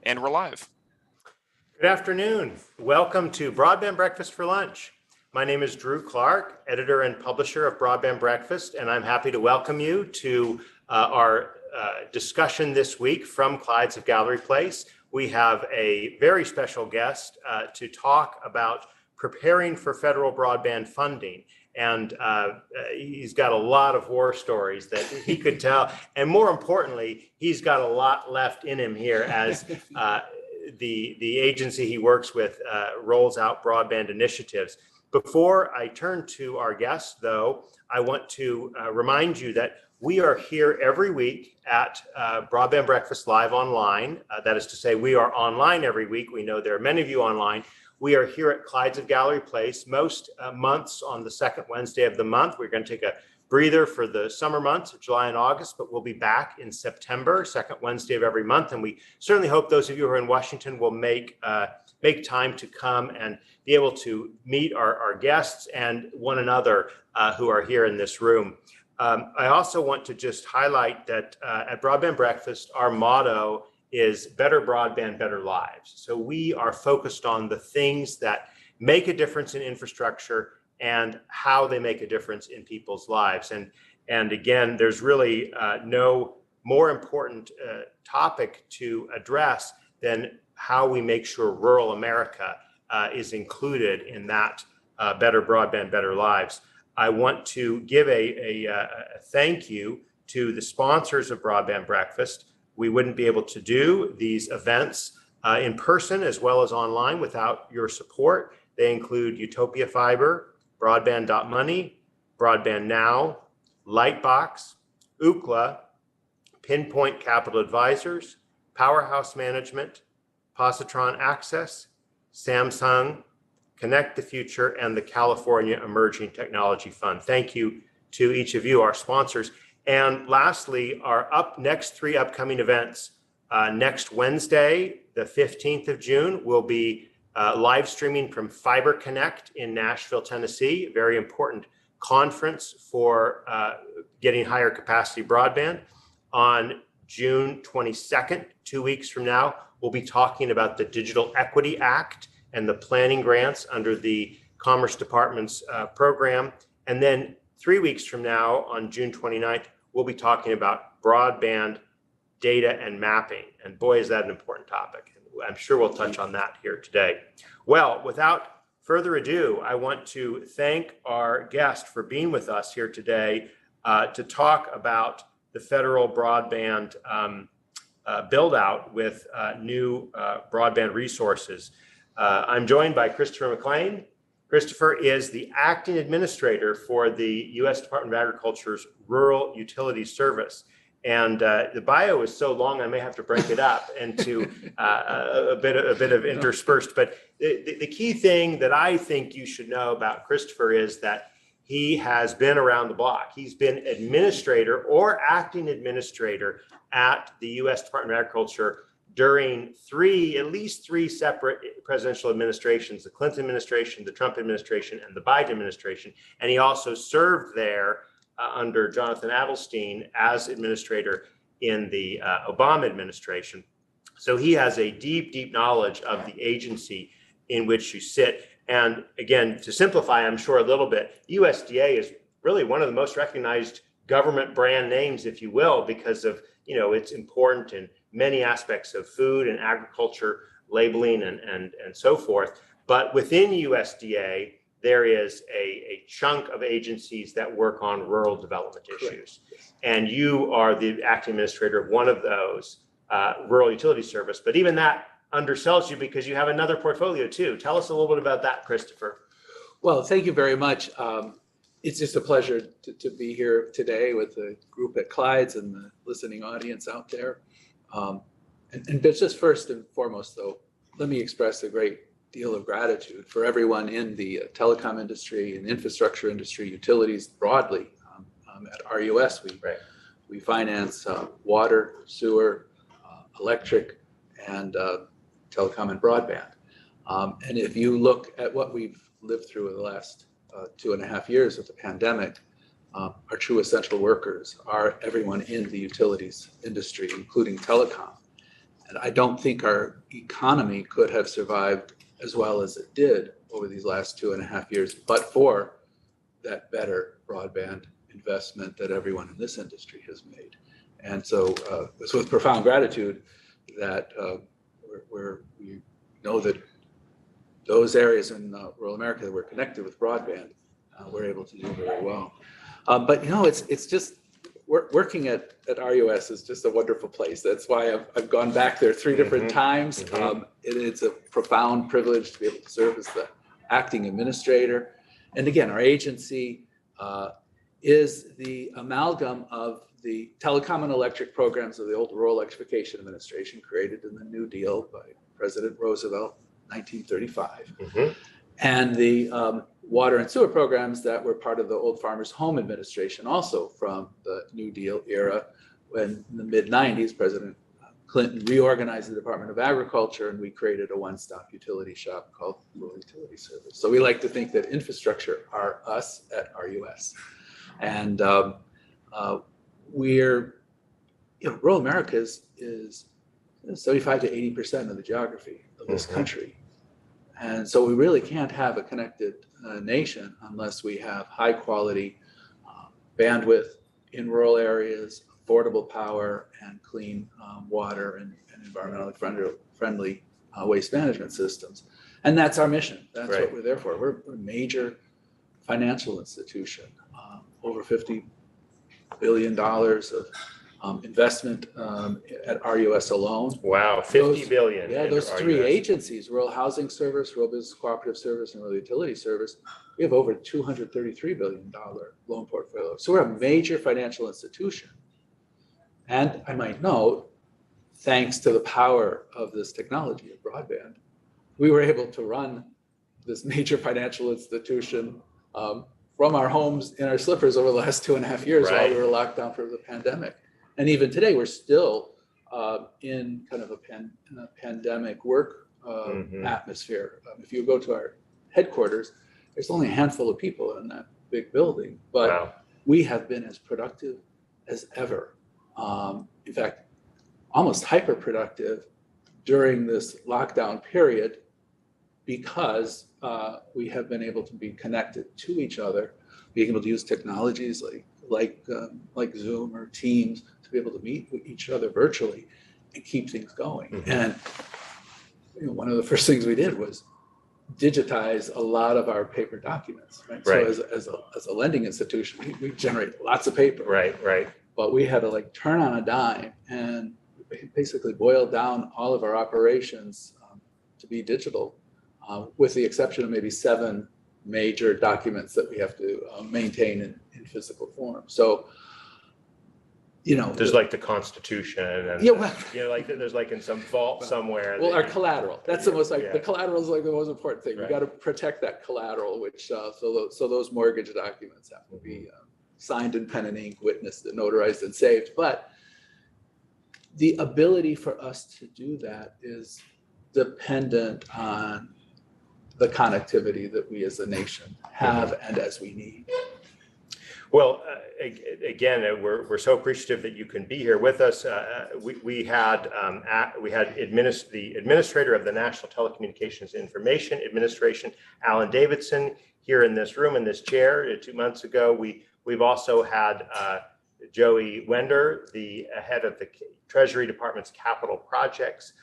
And we're live. Good afternoon. Welcome to Broadband Breakfast for Lunch. My name is Drew Clark, editor and publisher of Broadband Breakfast, and I'm happy to welcome you to our discussion this week from Clyde's of Gallery Place. We have a very special guest to talk about preparing for federal broadband funding. And he's got a lot of war stories that he could tell. And more importantly, he's got a lot left in him here as the agency he works with rolls out broadband initiatives. Before I turn to our guest, though, I want to remind you that we are here every week at Broadband Breakfast Live online. That is to say, we are online every week. We know there are many of you online. We are here at Clyde's of Gallery Place most months on the second Wednesday of the month. We're going to take a breather for the summer months of July and August, but we'll be back in September, second Wednesday of every month. And we certainly hope those of you who are in Washington will make time to come and be able to meet our guests and one another who are here in this room. I also want to just highlight that at Broadband Breakfast, our motto is better broadband, better lives. So we are focused on the things that make a difference in infrastructure and how they make a difference in people's lives. And again, there's really no more important topic to address than how we make sure rural America is included in that better broadband, better lives. I want to give a thank you to the sponsors of Broadband Breakfast. We wouldn't be able to do these events in person as well as online without your support. They include Utopia Fiber, Broadband.money, Broadband Now, Lightbox, Ookla, Pinpoint Capital Advisors, Powerhouse Management, Positron Access, Samsung, Connect the Future, and the California Emerging Technology Fund. Thank you to each of you, our sponsors. And lastly, our next three upcoming events. Next Wednesday, the 15th of June, we'll be live streaming from ReConnect in Nashville, Tennessee, a very important conference for getting higher capacity broadband. On June 22nd, 2 weeks from now, we'll be talking about the Digital Equity Act and the planning grants under the Commerce Department's program. And then 3 weeks from now, on June 29th, we'll be talking about broadband data and mapping. And boy, is that an important topic. I'm sure we'll touch on that here today. Well, without further ado, I want to thank our guest for being with us here today to talk about the federal broadband build out with new broadband resources. I'm joined by Christopher McLean. Christopher is the acting administrator for the U.S. Department of Agriculture's Rural Utilities Service. And the bio is so long, I may have to break it up into a bit of interspersed. But the key thing that I think you should know about Christopher is that he has been around the block. He's been administrator or acting administrator at the U.S. Department of Agriculture during at least three separate presidential administrations, the Clinton administration, the Trump administration, and the Biden administration. And he also served there under Jonathan Adelstein as administrator in the Obama administration. So he has a deep, deep knowledge of the agency in which you sit. And again, to simplify, I'm sure a little bit, USDA is really one of the most recognized government brand names, if you will, because of, it's important in many aspects of food and agriculture labeling and so forth. But within USDA, there is a chunk of agencies that work on rural development issues. Yes. And you are the acting administrator of one of those, Rural Utility Service. But even that undersells you because you have another portfolio too. Tell us a little bit about that, Christopher. Well, thank you very much. It's just a pleasure to be here today with the group at Clyde's and the listening audience out there. And just first and foremost, though, let me express a great deal of gratitude for everyone in the telecom industry and infrastructure industry, utilities broadly. At RUS, we finance water, sewer, electric, and telecom and broadband. And if you look at what we've lived through in the last 2.5 years of the pandemic, our true essential workers are everyone in the utilities industry, including telecom. And I don't think our economy could have survived as well as it did over these last 2.5 years, but for that better broadband investment that everyone in this industry has made. And so it's with profound gratitude that we know that those areas in rural America that were connected with broadband were able to do very well. But it's just working at RUS is just a wonderful place. That's why I've gone back there 3 different times. It's a profound privilege to be able to serve as the acting administrator. And again, our agency is the amalgam of the telecom and electric programs of the old Rural Electrification Administration, created in the New Deal by President Roosevelt, 1935, and the water and sewer programs that were part of the old Farmers Home Administration, also from the New Deal era, when in the mid-90s, President Clinton reorganized the Department of Agriculture, and we created a one-stop utility shop called Rural Utility Service. So we like to think that infrastructure are us at RUS. And rural America is 75 to 80% of the geography of this country. And so we really can't have a connected nation unless we have high quality bandwidth in rural areas, affordable power, and clean water and environmentally friendly waste management systems. And that's our mission. That's what we're there for. We're a major financial institution, over $50 billion of investment at RUS alone. Wow, $50 billion. Yeah, those 3 agencies, Rural Housing Service, Rural Business Cooperative Service, and Rural Utility Service, we have over $233 billion loan portfolio. So we're a major financial institution. And I might note, thanks to the power of this technology of broadband, we were able to run this major financial institution from our homes in our slippers over the last 2.5 years while we were locked down for the pandemic. And even today, we're still in kind of a pandemic work atmosphere. If you go to our headquarters, there's only a handful of people in that big building, but we have been as productive as ever. In fact, almost hyper-productive during this lockdown period, because we have been able to be connected to each other, being able to use technologies like Zoom or Teams to be able to meet with each other virtually and keep things going. And one of the first things we did was digitize a lot of our paper documents. So as a lending institution, we generate lots of paper. But we had to turn on a dime and basically boil down all of our operations to be digital. With the exception of maybe 7 major documents that we have to maintain in physical form. So, there's the Constitution, and there's in some vault somewhere. Well, our collateral. That's the most the collateral is the most important thing. We got to protect that collateral, which so those mortgage documents have to be signed in pen and ink, witnessed, and notarized, and saved. But the ability for us to do that is dependent on the connectivity that we as a nation have and as we need. Well, again, we're so appreciative that you can be here with us. We had the administrator of the National Telecommunications Information Administration, Alan Davidson, here in this room, in this chair 2 months ago. We've also had Joey Wender, the head of the Treasury Department's Capital Projects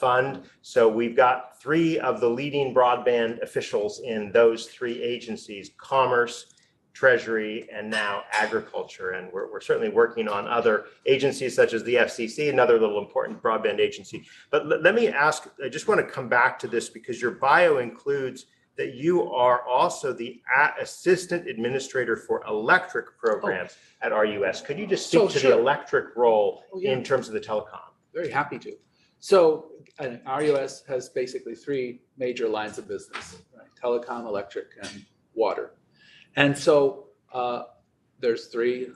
Fund. So we've got 3 of the leading broadband officials in those 3 agencies: Commerce, Treasury, and now Agriculture. And we're certainly working on other agencies such as the FCC, another little important broadband agency. But let me ask, I just want to come back to this because your bio includes that you are also the assistant administrator for electric programs at RUS. Could you just speak to the electric role in terms of the telecom? Very happy to. So RUS has basically 3 major lines of business: telecom, electric, and water. And so there's 3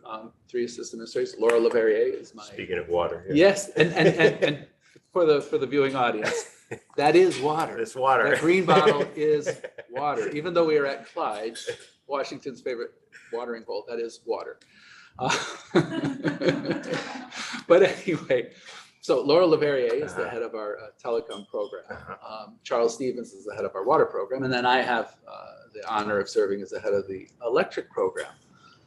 assistant administrators. Laura LeVerrier is my. Speaking of water. Yes, and for the viewing audience, that is water. It's water. That green bottle is water. Even though we are at Clyde's, Washington's favorite watering hole, that is water. But anyway, So Laura Leverrier is the Uh-huh. head of our telecom program. Uh-huh. Charles Stevens is the head of our water program. And then I have the honor of serving as the head of the electric program.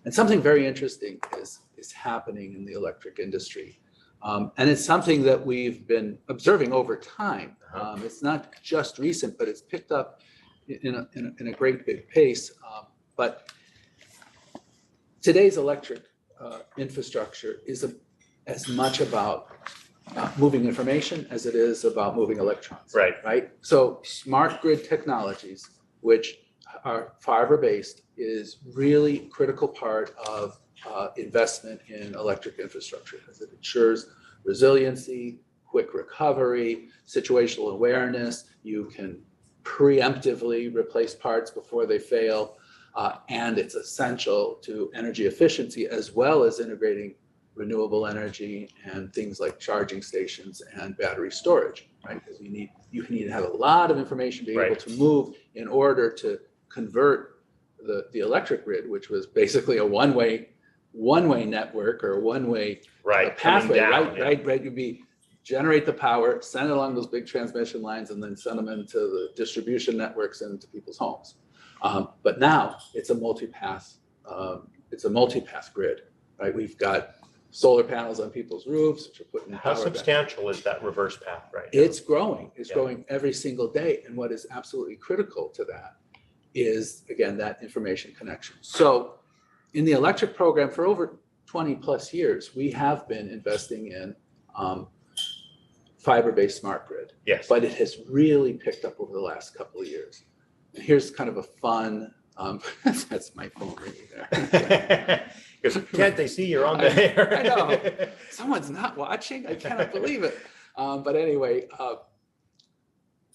And something very interesting is happening in the electric industry. And it's something that we've been observing over time. It's not just recent, but it's picked up in a great big pace. But today's electric infrastructure is as much about moving information as it is about moving electrons. Right. So smart grid technologies, which are fiber-based, is really a critical part of investment in electric infrastructure because it ensures resiliency, quick recovery, situational awareness. You can preemptively replace parts before they fail, and it's essential to energy efficiency as well as integrating renewable energy and things like charging stations and battery storage, right? Because you need to have a lot of information to be able to move in order to convert the electric grid, which was basically a one-way network or a one-way pathway, right? You'd generate the power, send it along those big transmission lines, and then send them into the distribution networks and into people's homes. But now it's a multipath. It's a multipath grid, right? We've got solar panels on people's roofs, which are putting How power substantial is that reverse path right now? It's growing. It's growing every single day. And what is absolutely critical to that is, again, that information connection. So in the electric program for over 20 plus years, we have been investing in fiber-based smart grid. Yes. But it has really picked up over the last couple of years. And here's kind of a fun, that's my phone ringing there. Because can't they see you're on the air? I know. Someone's not watching? I cannot believe it. But anyway,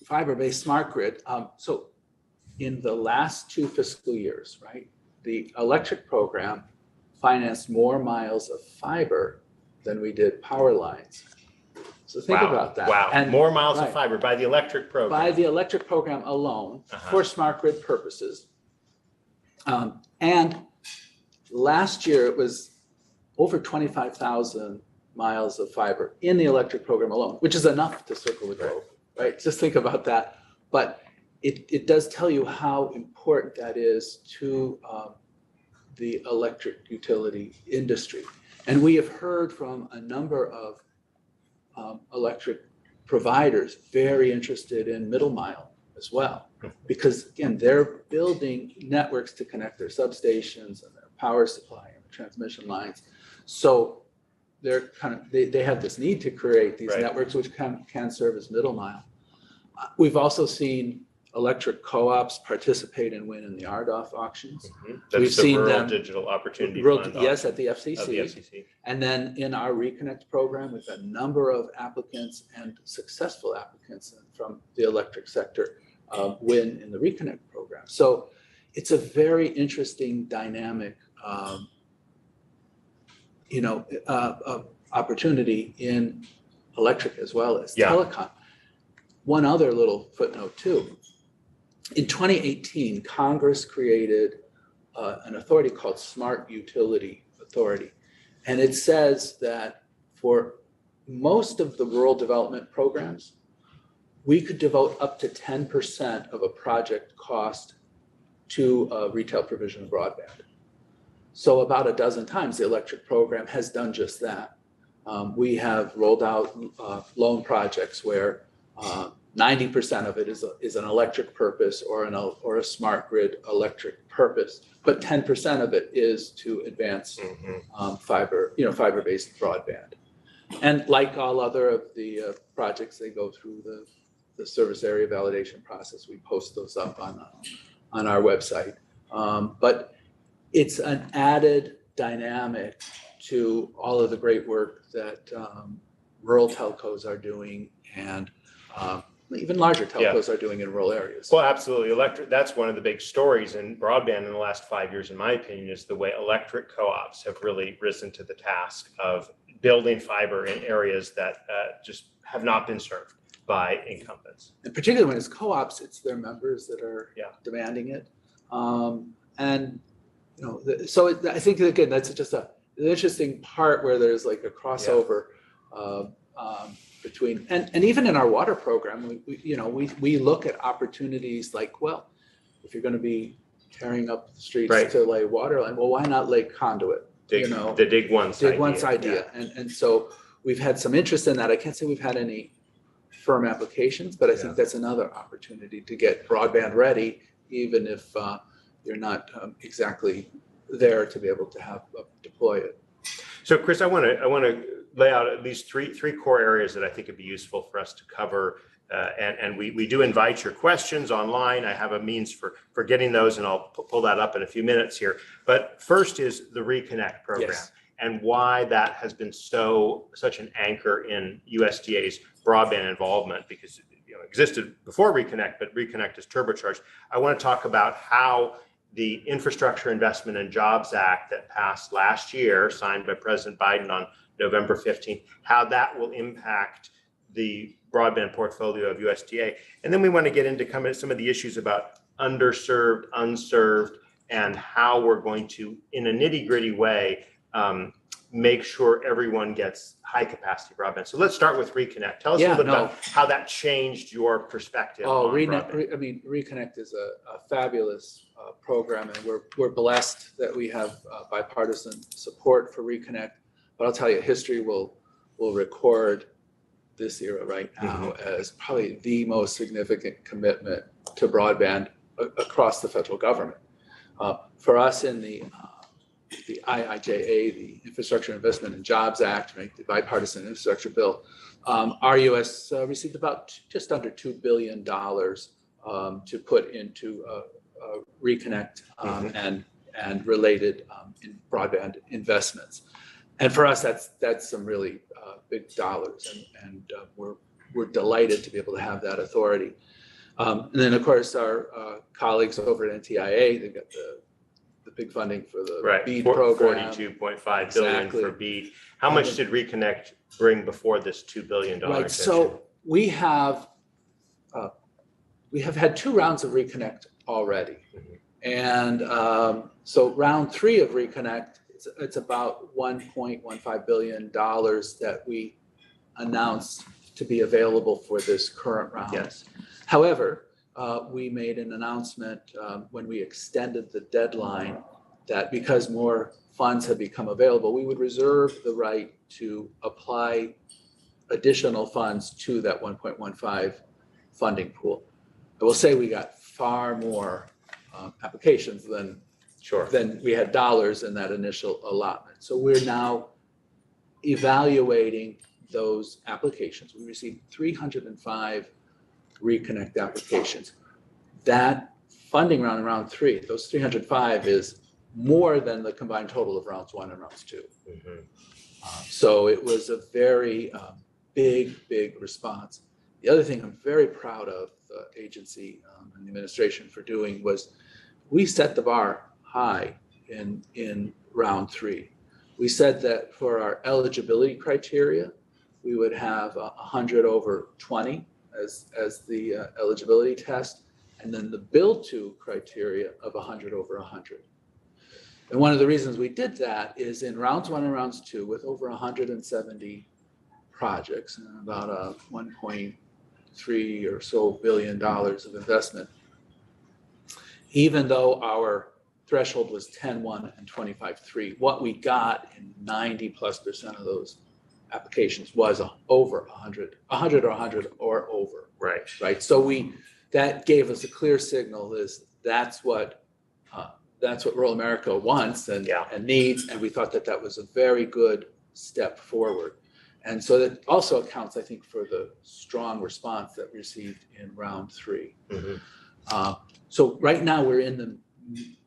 fiber-based smart grid. So in the last 2 fiscal years, right, the electric program financed more miles of fiber than we did power lines. So think about that. Wow. And more miles of fiber by the electric program. By the electric program alone for smart grid purposes. And last year it was over 25,000 miles of fiber in the electric program alone, which is enough to circle the globe, right? Just think about that. But it does tell you how important that is to the electric utility industry. And we have heard from a number of electric providers very interested in middle mile as well, because again, they're building networks to connect their substations and their power supply and the transmission lines. So they're they have this need to create these networks which can serve as middle mile. We've also seen electric co-ops participate and win in the RDOF auctions. That's We've seen Rural them, Digital Opportunity Fund. Yes, at the FCC. Of the FCC. And then in our ReConnect program, we've had a number of applicants and successful applicants from the electric sector win in the ReConnect program. So it's a very interesting dynamic, opportunity in electric as well as telecom. One other little footnote too. In 2018, Congress created an authority called Smart Utility Authority. And it says that for most of the rural development programs, we could devote up to 10% of a project cost to retail provision of broadband. So about a dozen times the electric program has done just that. We have rolled out loan projects where 90% of it is an electric purpose or a smart grid electric purpose, but 10% of it is to advance fiber-based broadband. And like all other of the projects, they go through the service area validation process. We post those up on our website. But it's an added dynamic to all of the great work that rural telcos are doing and even larger telcos are doing in rural areas. Well, absolutely. That's one of the big stories in broadband in the last 5 years, in my opinion, is the way electric co-ops have really risen to the task of building fiber in areas that just have not been served by incumbents. And particularly when it's co-ops, it's their members that are demanding it. So I think, again, that's just an interesting part where there's like a crossover between, and even in our water program, we look at opportunities like, well, if you're going to be tearing up the streets Right. to lay water line, well, why not lay conduit? The dig once idea. Yeah. And so we've had some interest in that. I can't say we've had any firm applications, but I think that's another opportunity to get broadband ready, even if you're not exactly there to be able to have deploy it. So Chris, I want to lay out at least three core areas that I think would be useful for us to cover. And we do invite your questions online. I have a means for getting those, and I'll pull that up in a few minutes here. But first is the ReConnect program. Yes. And why that has been such an anchor in USDA's broadband involvement, because it existed before ReConnect, but ReConnect is turbocharged. I want to talk about how the Infrastructure Investment and Jobs Act that passed last year, signed by President Biden on November 15th, how that will impact the broadband portfolio of USDA. And then we want to get into some of the issues about underserved, unserved, and how we're going to, in a nitty-gritty way, make sure everyone gets high capacity broadband. So let's start with ReConnect. Tell us a little bit about how that changed your perspective. ReConnect is a fabulous program, and we're blessed that we have bipartisan support for ReConnect. But I'll tell you, history will record this era right now as probably the most significant commitment to broadband across the federal government. For us in the IIJA, the Infrastructure Investment and Jobs Act, right, the bipartisan infrastructure bill, RUS received about just under $2 billion to put into ReConnect and related in broadband investments. And for us, that's some really big dollars, and we're delighted to be able to have that authority. And then, of course, our colleagues over at NTIA, they've got the big funding for the BEAD program. $42.5 billion for BEAD. How much did ReConnect bring before this $2 billion? Right. So we have had 2 rounds of ReConnect already, and so round 3 of ReConnect, it's about $1.15 billion that we announced to be available for this current round. Yes. However, we made an announcement when we extended the deadline that because more funds had become available, we would reserve the right to apply additional funds to that 1.15 funding pool. I will say we got far more applications than we had dollars in that initial allotment. So we're now evaluating those applications. We received 305 ReConnect applications. That funding round in round 3, those 305 is more than the combined total of rounds 1 and rounds 2. So it was a very big response. The other thing I'm very proud of the agency and the administration for doing was we set the bar high in round 3. We said that for our eligibility criteria, we would have 100 over 20 as the eligibility test, and then the build to criteria of 100 over 100. And one of the reasons we did that is in rounds 1 and rounds 2, with over 170 projects and about a $1.3 or so billion of investment, even though our threshold was 10-1 and 25-3, what we got in 90+% of those applications was over 100 or 100 or over. Right. So that gave us a clear signal that's what rural America wants and needs, and we thought that was a very good step forward. And so that also accounts, I think, for the strong response that we received in round 3. So right now we're in the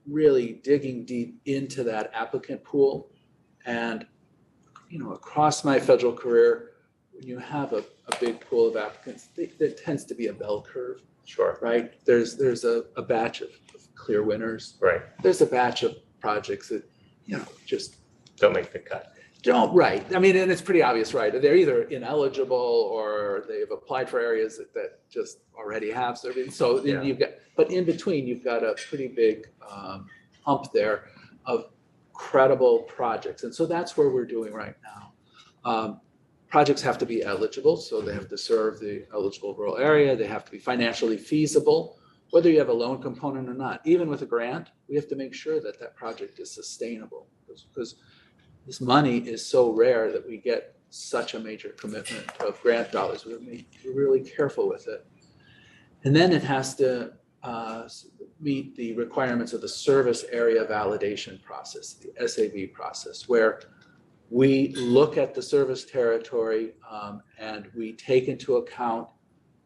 really digging deep into that applicant pool, and across my federal career, when you have a big pool of applicants, there tends to be a bell curve. Right. There's a batch of clear winners. Right. There's a batch of projects that just don't make the cut. Right. I mean, and it's pretty obvious, right? They're either ineligible or they've applied for areas that just already have serving. So but in between, you've got a pretty big hump there of credible projects. And so that's where we're doing right now. projects have to be eligible, so they have to serve the eligible rural area. They have to be financially feasible, whether you have a loan component or not. Even with a grant, we have to make sure that that project is sustainable, because this money is so rare that we get such a major commitment of grant dollars. We're really careful with it. And then it has to meet the requirements of the service area validation process, the SAV process, where we look at the service territory and we take into account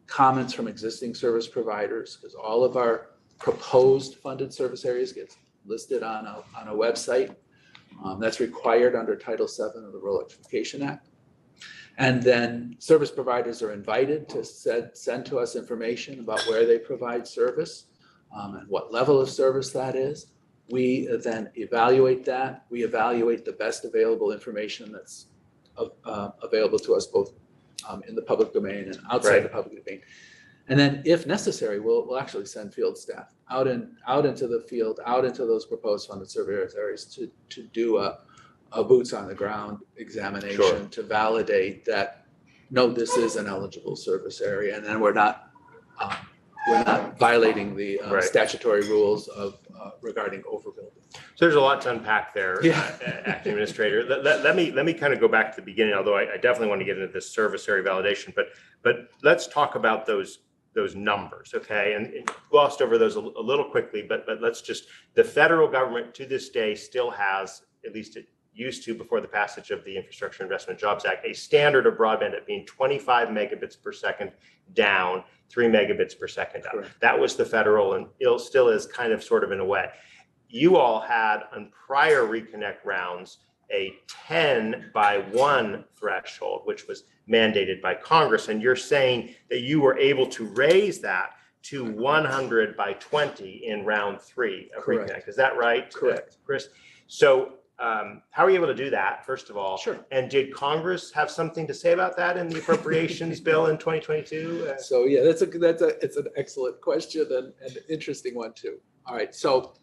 comments from existing service providers, because all of our proposed funded service areas get listed on a website. That's required under Title VII of the Rural Electrification Act. And then service providers are invited to send to us information about where they provide service and what level of service that is. We then evaluate that. We evaluate the best available information that's available to us both in the public domain and outside the public domain. And then if necessary, we'll actually send field staff out into the field, out into those proposed funded service areas to do a boots on the ground examination to validate that, no, this is an eligible service area, and then we're not violating the statutory rules of regarding overbuilding. So there's a lot to unpack there, Acting Administrator. Let me kind of go back to the beginning, although I definitely want to get into this service area validation, but let's talk about those numbers, okay? And glossed over those a little quickly, but let's just, the federal government to this day still has, at least it used to before the passage of the Infrastructure Investment and Jobs Act, a standard of broadband at being 25 megabits per second down, 3 megabits per second down. Correct. That was the federal, and it still is kind of sort of in a way. You all had on prior ReConnect rounds a 10 by 1 threshold, which was mandated by Congress. And you're saying that you were able to raise that to 100 by 20 in round 3 of ReConnect. Is that right? Correct. Chris? So how are you able to do that, first of all? Sure. And did Congress have something to say about that in the appropriations bill in 2022? So yeah, it's an excellent question and an interesting one too. All right, so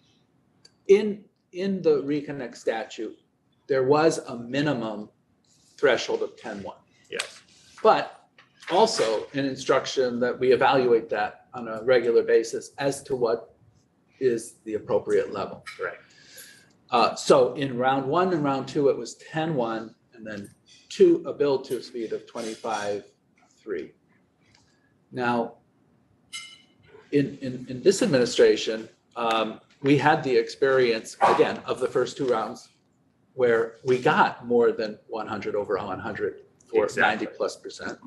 in the ReConnect statute, there was a minimum threshold of 10.1. Yes. But also an instruction that we evaluate that on a regular basis as to what is the appropriate level. Right. So in round 1 and round 2, it was 10.1, and then a build to speed of 25.3. Now, in this administration, we had the experience, again, of the first 2 rounds where we got more than 100 over 100 for 90+%.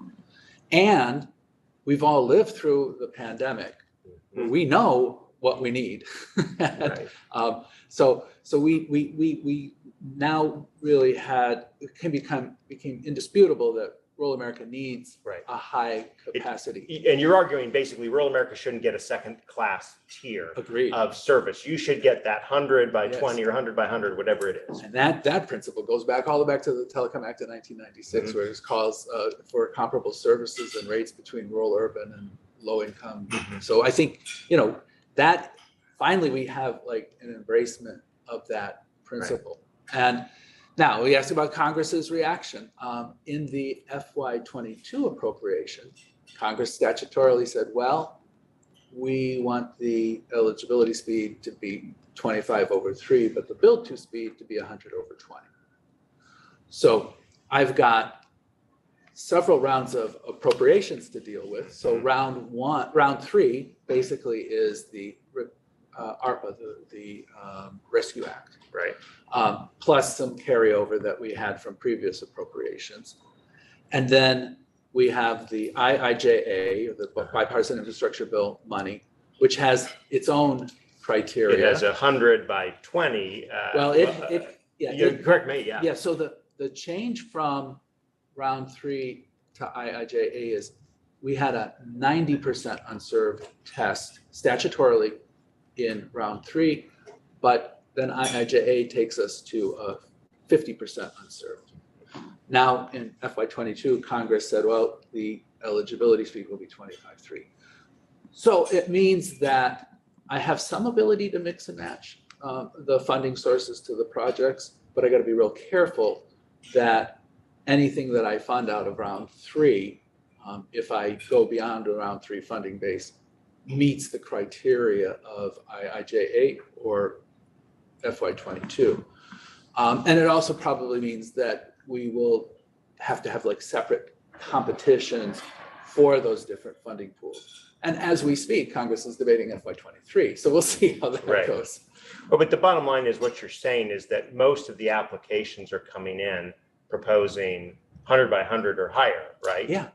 And we've all lived through the pandemic. Mm-hmm. We know what we need. Right. So we now really became indisputable that rural America needs a high capacity. And you're arguing basically rural America shouldn't get a second class tier of service. You should get that 100 by 20 or 100 by 100, whatever it is. And that principle goes back all the way back to the Telecom Act of 1996, mm-hmm. where it calls for comparable services and rates between rural, urban, and low income. Mm-hmm. So I think, that finally we have like an embracement of that principle. Right. And now we asked about Congress's reaction. In the FY22 appropriation, Congress statutorily said, well, we want the eligibility speed to be 25 over 3, but the build to speed to be 100 over 20. So I've got several rounds of appropriations to deal with. So round 3 basically is the ARPA, the Rescue Act, right? Plus some carryover that we had from previous appropriations. And then we have the IIJA, or the Bipartisan Infrastructure Bill money, which has its own criteria. It has 100 by 20. Correct me, yeah. Yeah, so the change from round 3 to IIJA is we had a 90% unserved test statutorily in round 3, but then IIJA takes us to a 50% unserved. Now in FY22, Congress said, well, the eligibility speed will be 25.3. So it means that I have some ability to mix and match the funding sources to the projects, but I got to be real careful that anything that I fund out of round three, if I go beyond a round three funding base, meets the criteria of IIJA or FY22. And it also probably means that we will have to have like separate competitions for those different funding pools. And as we speak, Congress is debating FY23. So we'll see how that goes. Well, but the bottom line is what you're saying is that most of the applications are coming in proposing 100 by 100 or higher, right? Yeah.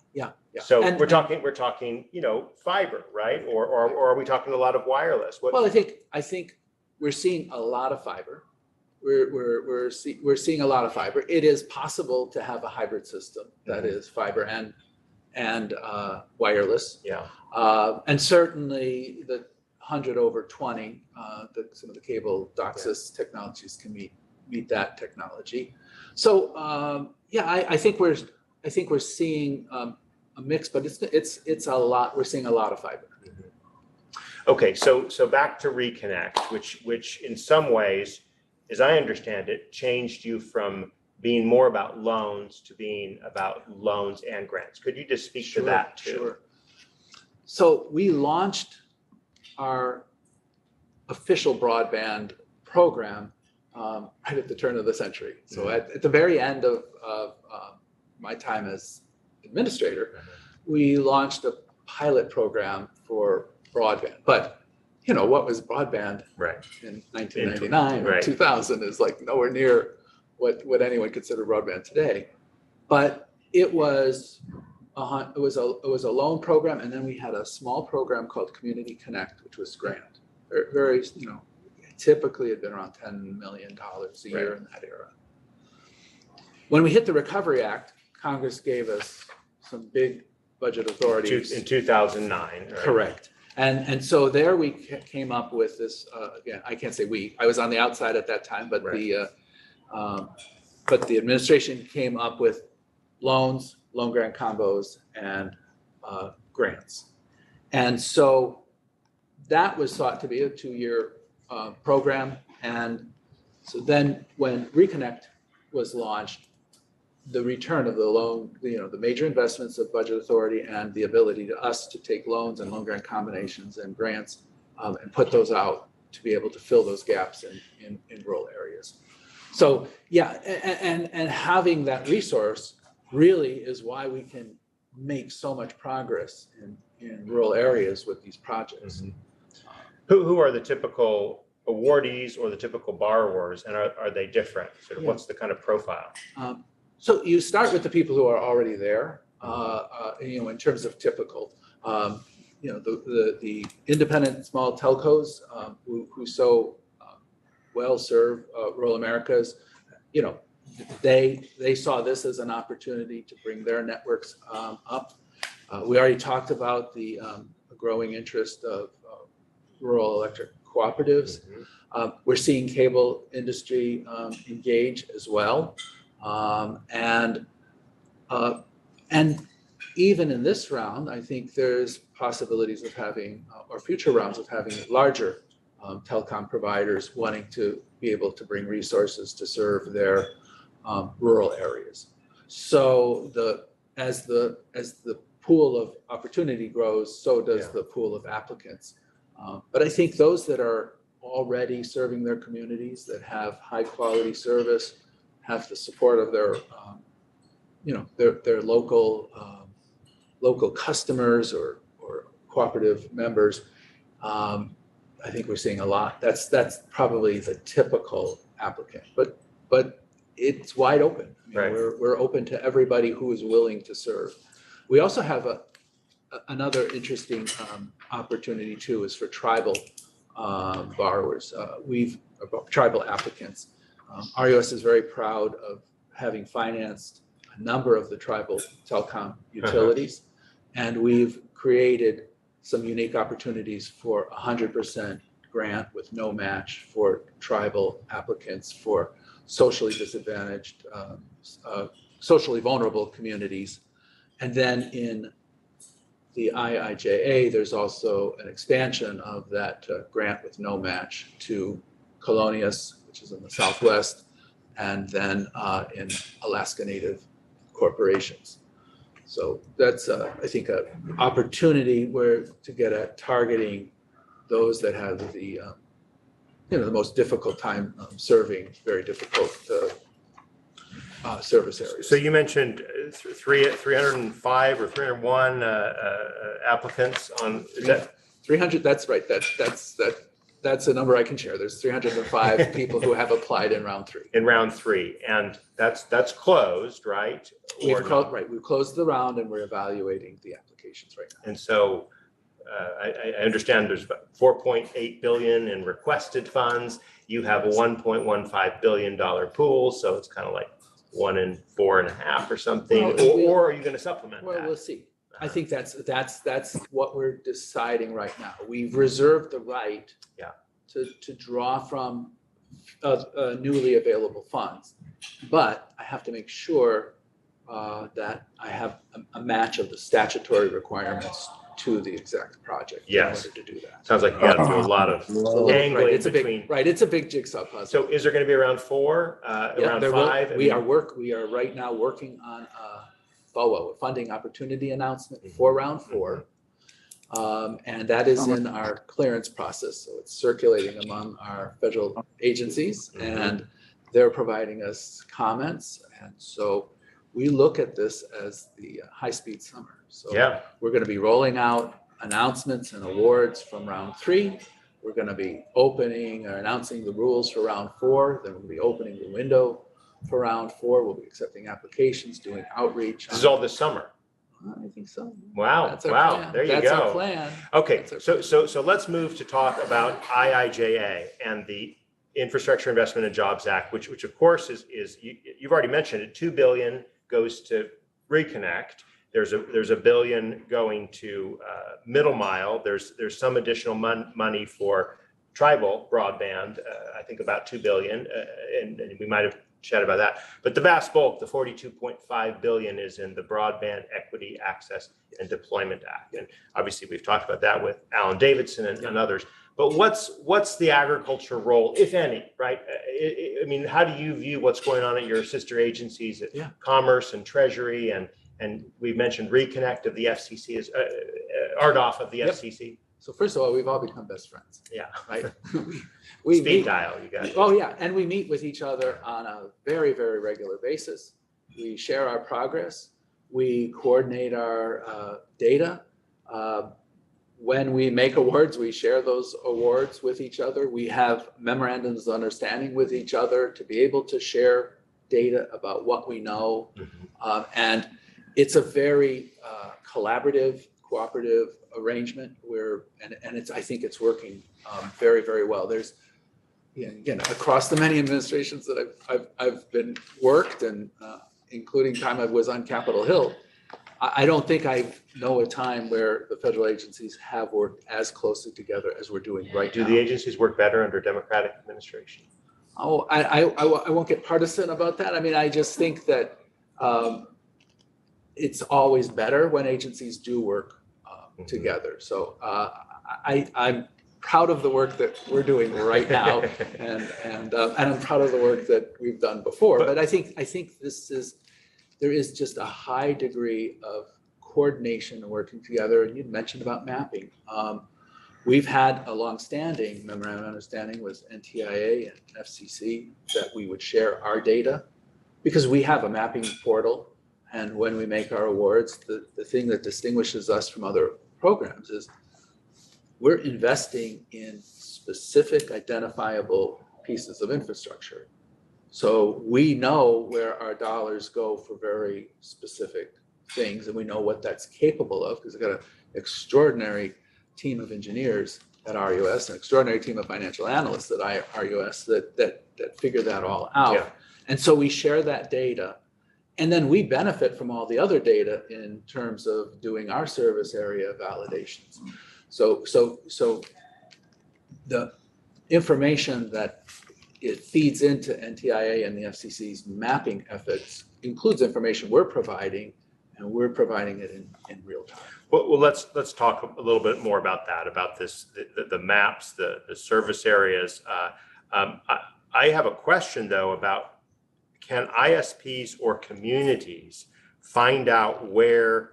So we're talking, fiber, right? Or are we talking a lot of wireless? Well, I think we're seeing a lot of fiber. We're seeing a lot of fiber. It is possible to have a hybrid system that is fiber and wireless. Yeah. And certainly the 100 over 20, some of the cable DOCSIS technologies can meet that technology. So I think we're seeing a mix, but it's a lot. We're seeing a lot of fiber. Okay, so back to ReConnect, which in some ways, as I understand it, changed you from being more about loans to being about loans and grants. Could you just speak to that too? Sure. So we launched our official broadband program right at the turn of the century. So at the very end of my time as administrator, we launched a pilot program for broadband. But what was broadband in 1999 or 2000 is like nowhere near what anyone considered broadband today. But it was a loan program, and then we had a small program called Community Connect, which was grant. Very, typically had been around $10 million a year in that era. When we hit the Recovery Act, Congress gave us some big budget authorities. In 2009. Right? Correct. And so there we came up with this, again, I can't say we, I was on the outside at that time, but the administration came up with loans, loan grant combos, and grants. And so that was thought to be a 2-year program. And so then when ReConnect was launched, the return of the loan, the major investments of budget authority and the ability to us to take loans and loan grant combinations and grants and put those out to be able to fill those gaps in rural areas. So and having that resource really is why we can make so much progress in rural areas with these projects. Who are the typical awardees or the typical borrowers, and are they different? Sort of what's the kind of profile? So you start with the people who are already there, in terms of typical, the independent small telcos who so well serve rural Americas, they saw this as an opportunity to bring their networks up. We already talked about the growing interest of rural electric cooperatives. We're seeing cable industry engage as well. And even in this round, I think there's possibilities of having, or future rounds of having larger telecom providers wanting to be able to bring resources to serve their rural areas. So as the pool of opportunity grows, so does the pool of applicants. But I think those that are already serving their communities, that have high quality service, have the support of their local customers or cooperative members. I think we're seeing a lot. That's probably the typical applicant, but it's wide open. We're open to everybody who is willing to serve. We also have another interesting opportunity too, is for tribal borrowers. Tribal applicants. RUS is very proud of having financed a number of the tribal telecom utilities, and we've created some unique opportunities for 100% grant with no match for tribal applicants for socially disadvantaged, socially vulnerable communities. And then in the IIJA, there's also an expansion of that grant with no match to Colonias, which is in the Southwest, and then in Alaska Native corporations. So that's, I think, an opportunity to get at targeting those that have the the most difficult time serving very difficult service areas. So you mentioned 305 or 301 applicants on, is that? 300, that's right. That's a number I can share. There's 305 people who have applied in round 3. In round 3, and that's closed, right? We've closed the round and we're evaluating the applications right now. And so I understand there's about 4.8 billion in requested funds. You have a 1.15 billion dollar pool, so it's kind of like 1 in 4.5 or something. Or are you going to supplement that? We'll see. I think that's what we're deciding right now. We've reserved the right to draw from newly available funds, but I have to make sure that I have a match of the statutory requirements to the exact project in order to do that. Sounds like you got to do a lot of angling between. It's a big jigsaw puzzle. So is there going to be around 4, around 5? We are right now working on FOA, a funding opportunity announcement for round 4. And that is in our clearance process. So it's circulating among our federal agencies and they're providing us comments. And so we look at this as the high-speed summer. So we're going to be rolling out announcements and awards from round 3. We're going to be opening or announcing the rules for round 4. Then we'll be opening the window for round 4. We'll be accepting applications, doing outreach. This is all this summer. I think so. Wow. Plan. There you That's go. our plan. Okay. So let's move to talk about IIJA and the Infrastructure Investment and Jobs Act, which of course is you've already mentioned it. $2 billion goes to ReConnect. There's $1 billion going to middle mile. There's some additional money for tribal broadband. I think about $2 billion, and we might have chat about that. But the vast bulk, the $42.5 billion, is in the Broadband Equity, Access, and Deployment Act. And obviously, we've talked about that with Alan Davidson and others. But what's the agriculture role, if any, right? I mean, how do you view what's going on at your sister agencies at Commerce and Treasury, and we've mentioned ReConnect of the FCC, is RDOF of the FCC. So first of all, we've all become best friends. Yeah. Right. Speed dial, you guys. Oh yeah, and we meet with each other on a very, very regular basis. We share our progress. We coordinate our data. When we make awards, we share those awards with each other. We have memorandums of understanding with each other to be able to share data about what we know. And it's a very collaborative, cooperative arrangement where, and I think it's working very, very well. There's, again, across the many administrations that I've been worked, and including time I was on Capitol Hill, I don't think I know a time where the federal agencies have worked as closely together as we're doing right now. Do the agencies work better under Democratic administration? Oh, I won't get partisan about that. I mean, I just think that it's always better when agencies do work together. So I'm proud of the work that we're doing right now, and I'm proud of the work that we've done before. But I think there is just a high degree of coordination and working together. And you mentioned about mapping. We've had a longstanding memorandum of understanding with NTIA and FCC that we would share our data because we have a mapping portal. And when we make our awards, the thing that distinguishes us from other programs is we're investing in specific identifiable pieces of infrastructure. So we know where our dollars go for very specific things, and we know what that's capable of because we've got an extraordinary team of engineers at RUS, an extraordinary team of financial analysts at RUS that figure that all out. Yeah. And so we share that data, and then we benefit from all the other data in terms of doing our service area validations. So the information that it feeds into NTIA and the FCC's mapping efforts includes information we're providing, and we're providing it in real time. Well, let's talk a little bit more about that, about this, the maps, the service areas. I have a question though about, can ISPs or communities find out where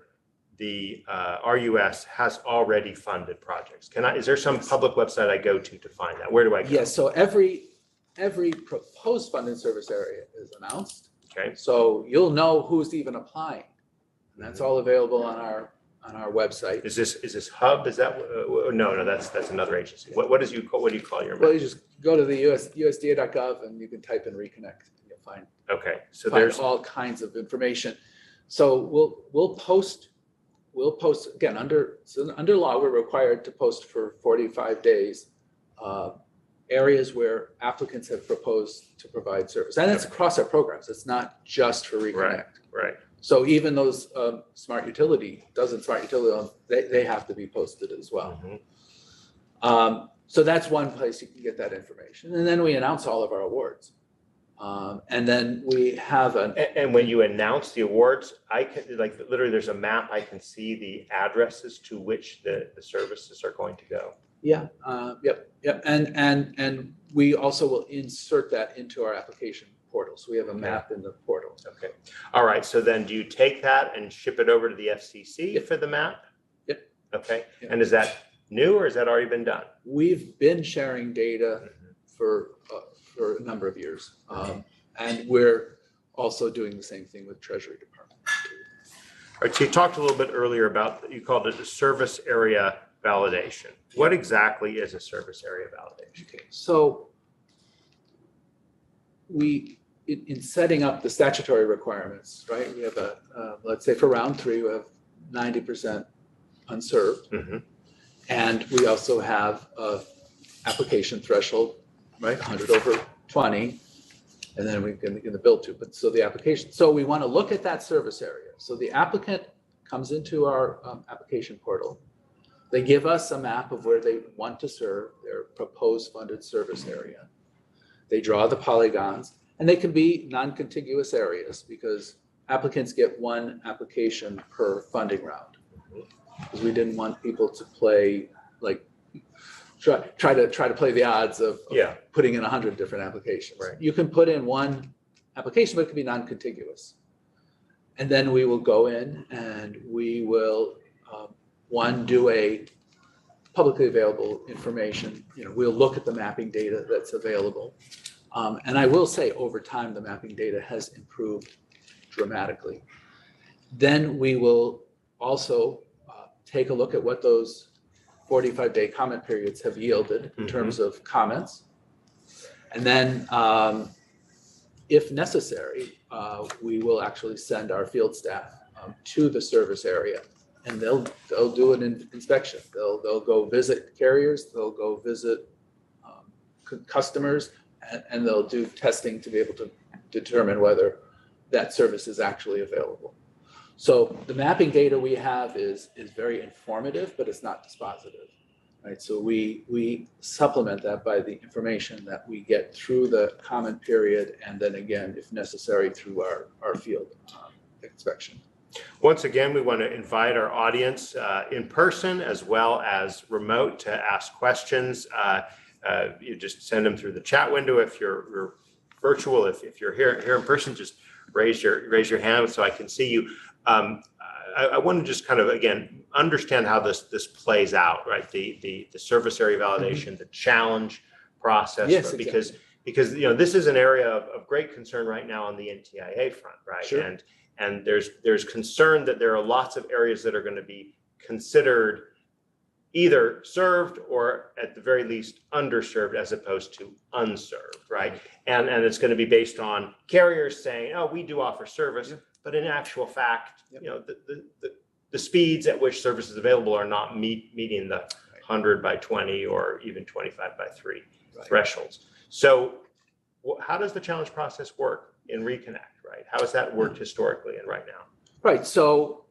the RUS has already funded projects? Is there some public website I go to find that? Where do I go? Yes, so every proposed funded service area is announced. Okay. So you'll know who's even applying. And that's all available on our website. Is this Hub? Is that no? That's another agency. What do you call your? Well, you just go to the USDA.gov and you can type in ReConnect and you'll find. Okay, so find there's all kinds of information. So we'll post again under law. We're required to post for 45 days areas where applicants have proposed to provide service, and it's across our programs. It's not just for ReConnect. Right. So even those smart utility loans, they have to be posted as well. So that's one place you can get that information, and then we announce all of our awards. And then we have and when you announce the awards, I can literally there's a map. I can see the addresses to which the services are going to go. Yeah. Yep. And we also will insert that into our application portal. So we have a map in the portal. Okay. All right. So then do you take that and ship it over to the FCC for the map? Yep. Okay. Yep. And is that new or has that already been done? We've been sharing data for a number of years. And we're also doing the same thing with Treasury Department. All right. So you talked a little bit earlier about, you called it a service area validation. What exactly is a service area validation? Okay. So in setting up the statutory requirements, right? We have let's say for round 3, we have 90% unserved. And we also have a application threshold, right? 100 over 20. And then we can in the build to, but so the application. So we want to look at that service area. So the applicant comes into our application portal. They give us a map of where they want to serve their proposed funded service area. They draw the polygons, and they can be non-contiguous areas because applicants get one application per funding round. Because we didn't want people to play try to play the odds of putting in 100 different applications. Right. You can put in one application, but it can be non-contiguous. And then we will go in and we will do a publicly available information. We'll look at the mapping data that's available. And I will say over time, the mapping data has improved dramatically. Then we will also take a look at what those 45-day comment periods have yielded in terms of comments. And then if necessary, we will actually send our field staff to the service area, and they'll do an inspection. They'll go visit carriers, they'll go visit customers, and they'll do testing to be able to determine whether that service is actually available. So the mapping data we have is very informative, but it's not dispositive, right? So we supplement that by the information that we get through the comment period, and then again, if necessary, through our field inspection. Once again, we want to invite our audience in person as well as remote to ask questions. You just send them through the chat window. If you're virtual, if you're here in person, just raise your hand so I can see you. I want to just kind of again understand how this plays out, right? The service area validation, the challenge process, yes, right? exactly. because this is an area of great concern right now on the NTIA front, right? Sure. And there's concern that there are lots of areas that are going to be considered either served or at the very least underserved as opposed to unserved, right? And it's going to be based on carriers saying, oh, we do offer service, but in actual fact, the speeds at which service is available are not meeting the 100 by 20 or even 25 by 3 thresholds. So how does the challenge process work in ReConnect, right? How has that worked historically and right now? Right, so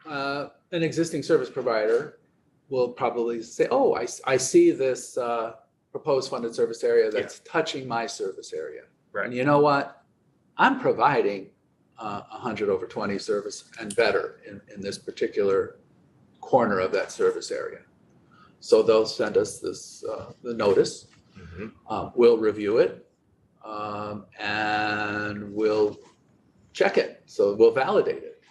an existing service provider will probably say, oh, I see this proposed funded service area that's touching my service area. Right. And you know what? I'm providing 100 over 20 service and better in this particular corner of that service area. So they'll send us this the notice. We'll review it and we'll check it. So we'll validate it.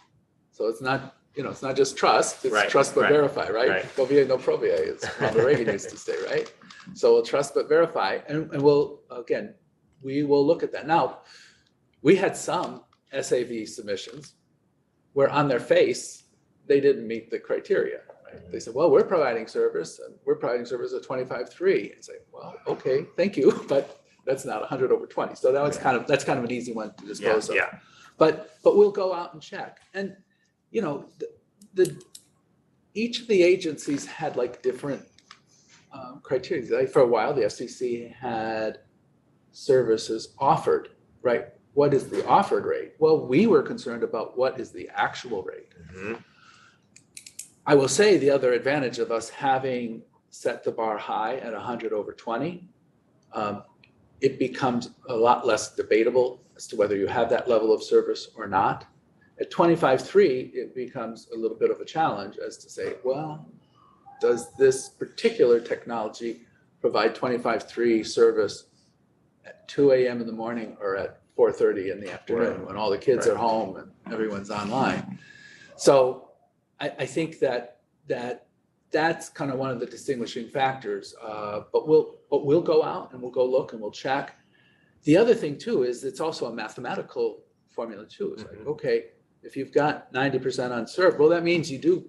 So it's not, it's not just trust, it's Right, trust but right, verify, right? right. Provia no provia, it's Ronald Reagan used to say, right? So we'll trust but verify, and we'll, again, we will look at that. Now, we had some SAV submissions where on their face, they didn't meet the criteria. Right? They said, well, we're providing service, and we're providing service at 25.3. And say, well, okay, thank you, but that's not 100 over 20. So that was that's kind of an easy one to dispose of. Yeah. But we'll go out and check. And each of the agencies had like different criteria. Like for a while, the FCC had services offered, right? What is the offered rate? Well, we were concerned about what is the actual rate. Mm-hmm. I will say the other advantage of us having set the bar high at 100 over 20, it becomes a lot less debatable as to whether you have that level of service or not. At 25.3, it becomes a little bit of a challenge as to say, well, does this particular technology provide 25.3 service at 2 a.m. in the morning or at 4:30 in the afternoon when all the kids are home and everyone's online? So I think that's kind of one of the distinguishing factors. But we'll go out and we'll go look and we'll check. The other thing too is it's also a mathematical formula too. It's like, okay, if you've got 90% unserved, well, that means you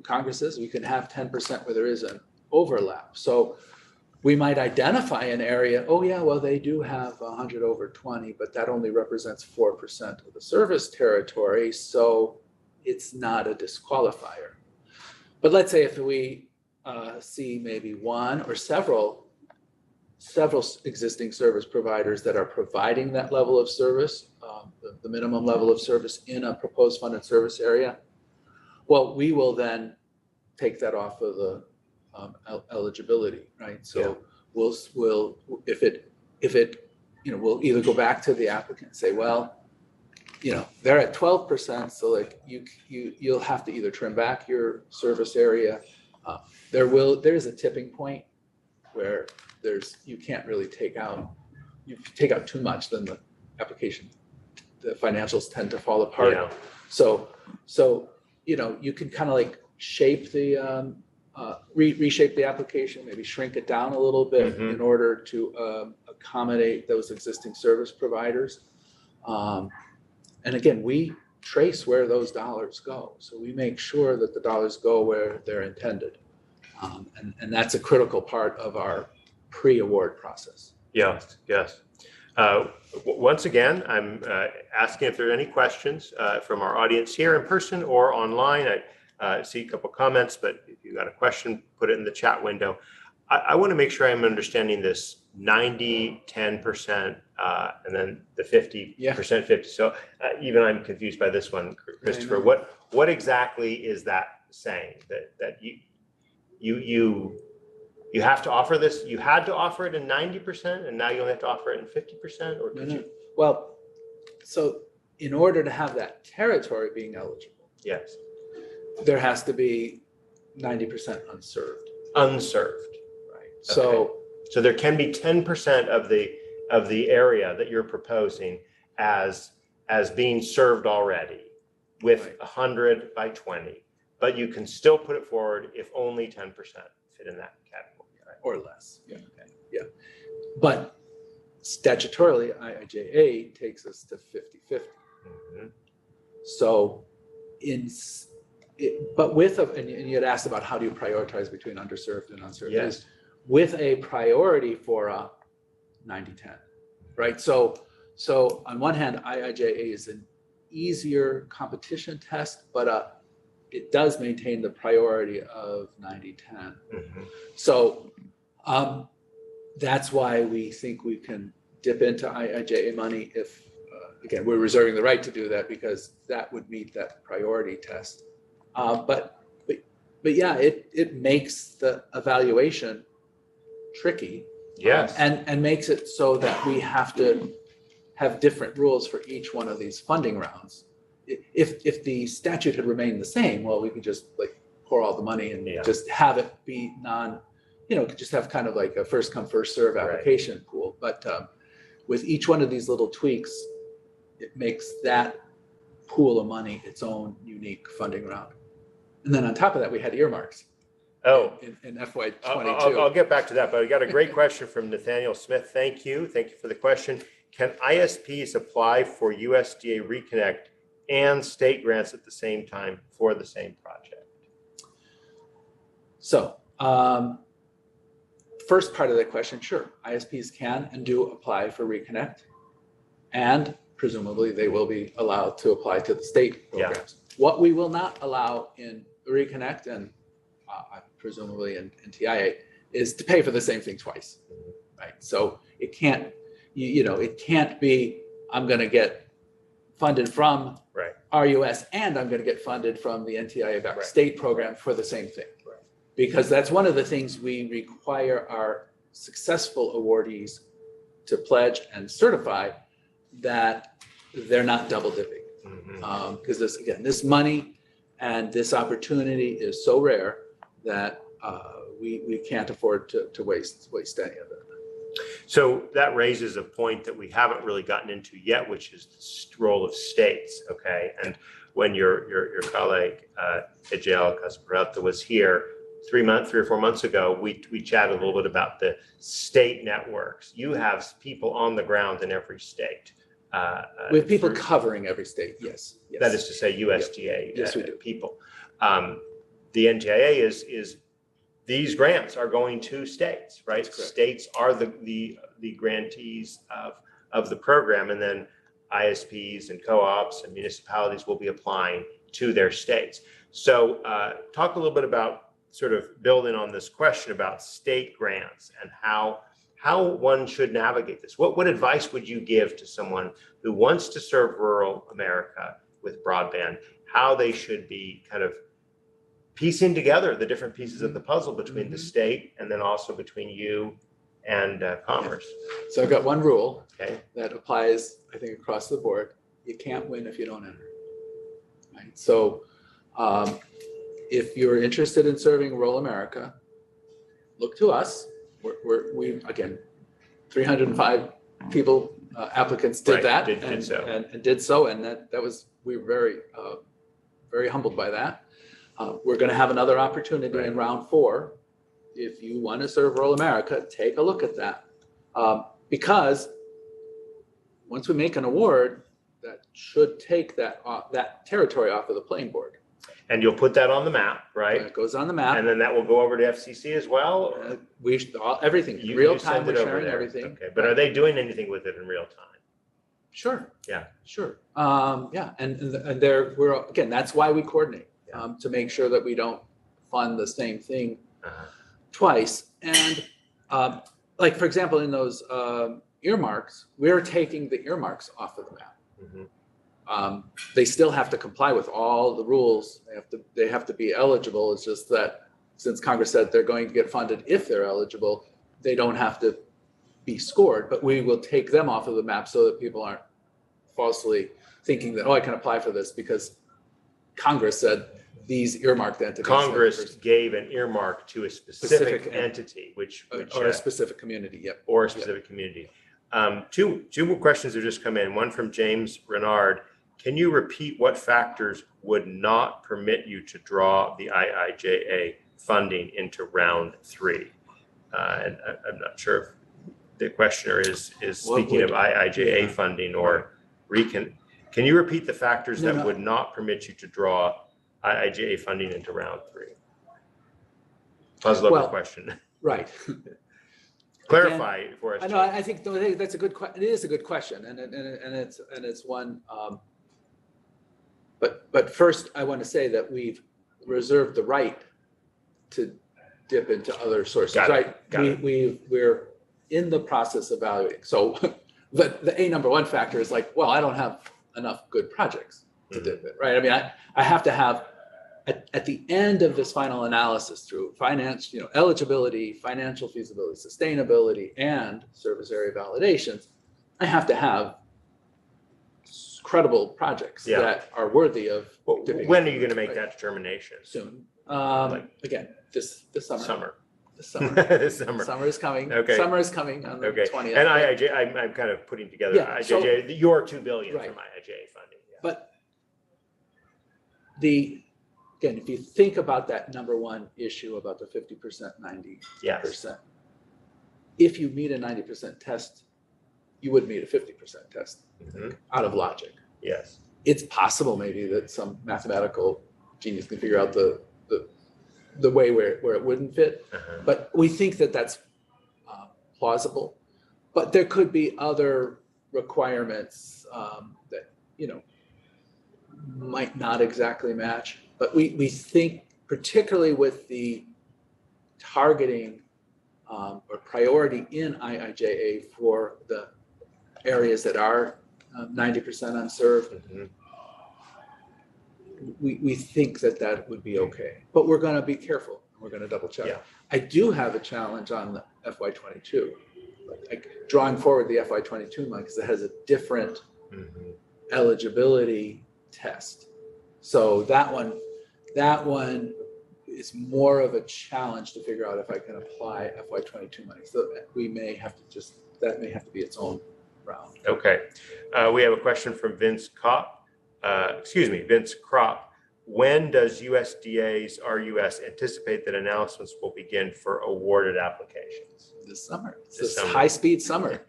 Congress says we can have 10% where there is an overlap. So we might identify an area, oh yeah, well, they do have 100 over 20, but that only represents 4% of the service territory. So it's not a disqualifier. But let's say if we see maybe one or several existing service providers that are providing that level of service, the minimum level of service in a proposed funded service area, well, we will then take that off of the eligibility, right? So we'll if it we'll either go back to the applicant and say, well, they're at 12%, so like you'll have to either trim back your service area. There is a tipping point where you can't really take out too much, then the application, the financials tend to fall apart. Yeah. So you can kind of like shape the reshape the application, maybe shrink it down a little bit in order to accommodate those existing service providers. And again, we trace where those dollars go. So we make sure that the dollars go where they're intended. And that's a critical part of our pre-award process. Yes. Once again, I'm asking if there are any questions from our audience here in person or online. I see a couple comments, but if you got a question, put it in the chat window. I want to make sure I'm understanding this 90, 10%, and then the 50%, 50. So even I'm confused by this one, Christopher. What exactly is that saying? That you have to offer this? You had to offer it in 90%, and now you only have to offer it in 50%, or could you? Well, so in order to have that territory being eligible, yes, there has to be 90% unserved. Unserved. So there can be 10% of the area that you're proposing as being served already with 100 by 20, but you can still put it forward if only 10% fit in that category, right? Or less. Yeah. But statutorily, IIJA takes us to 50-50. So but and you had asked about how do you prioritize between underserved and unserved. Yes. With a priority for a 90-10, right? So on one hand, IIJA is an easier competition test, but it does maintain the priority of 90-10. So that's why we think we can dip into IIJA money if, again, we're reserving the right to do that because that would meet that priority test. But yeah, it makes the evaluation tricky, yes, and makes it so that we have to have different rules for each one of these funding rounds. If the statute had remained the same, well, we could just like pour all the money and just have it be just have kind of like a first come first serve application pool. But with each one of these little tweaks, it makes that pool of money its own unique funding round. And then on top of that, we had earmarks. Oh, In FY22. I'll get back to that, but I got a great question from Nathaniel Smith. Thank you for the question. Can ISPs apply for USDA ReConnect and state grants at the same time for the same project? So, first part of the question, sure, ISPs can and do apply for ReConnect, and presumably they will be allowed to apply to the state programs. Yeah. What we will not allow in ReConnect and presumably in TIA is to pay for the same thing twice, right? So it can't, it can't be, I'm going to get funded from RUS and I'm going to get funded from the NTIA state program for the same thing. Right. Because that's one of the things we require our successful awardees to pledge and certify, that they're not double dipping. Because this money and this opportunity is so rare that we can't afford to waste any of it. So that raises a point that we haven't really gotten into yet, which is the role of states. Okay, and when your colleague Ejel Casperalta was here 3 or 4 months ago, we chatted a little bit about the state networks. You have people on the ground in every state. We have people covering every state. Yes. That is to say, USDA yes, we do. People. The NTIA is these grants are going to states, right? States are the grantees of the program, and then ISPs and co-ops and municipalities will be applying to their states. So talk a little bit about sort of building on this question about state grants and how one should navigate this. What advice would you give to someone who wants to serve rural America with broadband, how they should be kind of piecing together the different pieces of the puzzle between the state and then also between you and Commerce? So I've got one rule that applies, I think, across the board. You can't win if you don't enter. Right? So if you're interested in serving rural America, look to us. We again, 305 people, applicants did that and did so, and that was, we were very humbled by that. We're going to have another opportunity in round 4. If you want to serve rural America, take a look at that, because once we make an award, that should take that territory off of the playing board. And you'll put that on the map, right? It goes on the map. And then that will go over to FCC as well? Everything, real time, we're sharing everything. Okay, but are they doing anything with it in real time? Sure. Yeah. Sure. And we're, again, that's why we coordinate, to make sure that we don't fund the same thing twice. And like, for example, in those earmarks, we're taking the earmarks off of the map. They still have to comply with all the rules. They have to be eligible. It's just that since Congress said they're going to get funded if they're eligible, they don't have to be scored, but we will take them off of the map so that people aren't falsely thinking that, oh, I can apply for this because Congress said these earmarked entities. Congress gave an earmark to a specific entity, which or a specific community. Yep. Or a specific community. Two more questions have just come in. One from James Renard. Can you repeat what factors would not permit you to draw the IIJA funding into round 3? And I'm not sure if the questioner is speaking of IIJA funding or ReConnect. Can you repeat the factors that would not permit you to draw IIJA funding into round 3? Puzzle up the question. Right. Clarify it for us. I know. I think that's a good question. It is a good question, and it's one. But first, I want to say that we've reserved the right to dip into other sources. We're in the process of evaluating. So, but the number one factor is like, well, I don't have enough good projects to dip in, right? I mean, I have to have at the end of this final analysis through finance, eligibility, financial feasibility, sustainability, and service area validations, I have to have credible projects that are worthy of dipping. When are you going to make that determination? Soon. Again, this summer. This summer. This summer. Summer is coming. Okay. Summer is coming on the 20th. And IIJA, I'm kind of putting together IIJA, your $2 billion from IIJA funding. But again, if you think about that number one issue about the 50%, 90%, Yes. if you meet a 90% test, you would meet a 50% test out of logic. Yes. It's possible maybe that some mathematical genius can figure out the way where it wouldn't fit, but we think that that's plausible. But there could be other requirements that, might not exactly match. But we think, particularly with the targeting or priority in IIJA for the areas that are 90% unserved, we think that would be okay. But we're going to be careful. We're going to double check. Yeah. I do have a challenge on the FY22, like drawing forward the FY22 money, because it has a different eligibility test. So that one is more of a challenge to figure out if I can apply FY22 money. So we may have to that may have to be its own round. Okay. We have a question from Vince Crop. When does USDA's RUS anticipate that announcements will begin for awarded applications? This summer. It's This this summer. high-speed summer.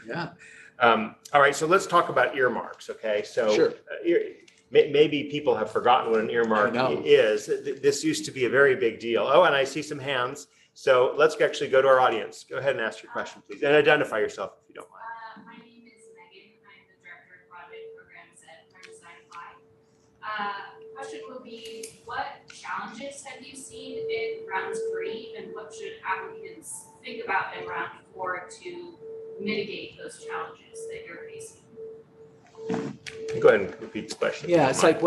Yeah. All right, so let's talk about earmarks, okay? So Sure. Maybe people have forgotten what an earmark is. This used to be a very big deal. Oh, and I see some hands. So let's actually go to our audience. Go ahead and ask your question, please. And identify yourself if you don't mind. My name is Megan. I'm the Director of Broadband Programs at Fireside. Question would be, what challenges have you seen in round 3, and what should applicants think about in round 4 to mitigate those challenges that you're facing? Go ahead and repeat the question. Yeah, it's like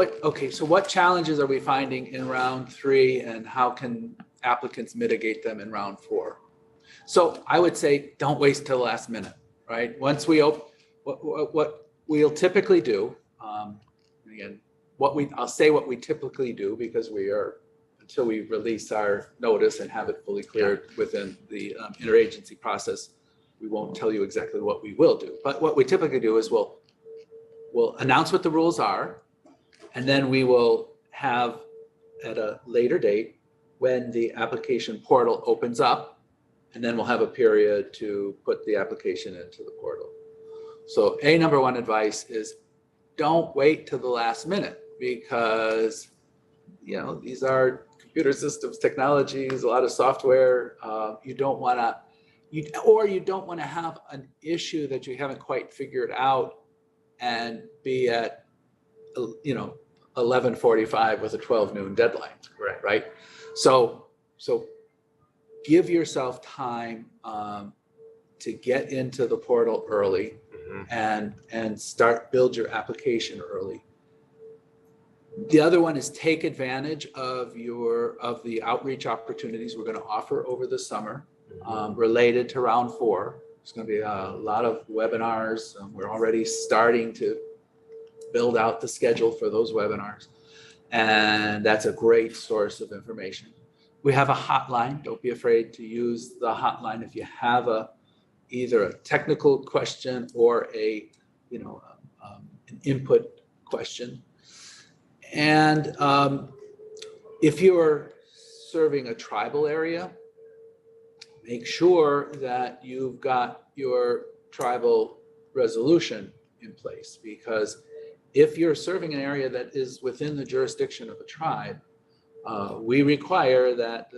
so what challenges are we finding in round 3, and how can applicants mitigate them in round 4? So I would say don't waste till the last minute, right? Once we open, what we'll typically do, again, I'll say what we typically do, because until we release our notice and have it fully cleared within the interagency process, we won't tell you exactly what we will do. But what we typically do is we'll announce what the rules are, and then we will have at a later date when the application portal opens up, and then we'll have a period to put the application into the portal. So number one advice is don't wait till the last minute, because these are computer systems, technologies, a lot of software. You don't want to have an issue that you haven't quite figured out and be at 11:45 with a 12 noon deadline. Right. So give yourself time to get into the portal early and build your application early. The other one is take advantage of the outreach opportunities we're going to offer over the summer related to round 4. There's going to be a lot of webinars. We're already starting to build out the schedule for those webinars, and that's a great source of information. We have a hotline. Don't be afraid to use the hotline if you have either a technical question or an input question. And if you're serving a tribal area, make sure that you've got your tribal resolution in place, because if you're serving an area that is within the jurisdiction of a tribe, we require that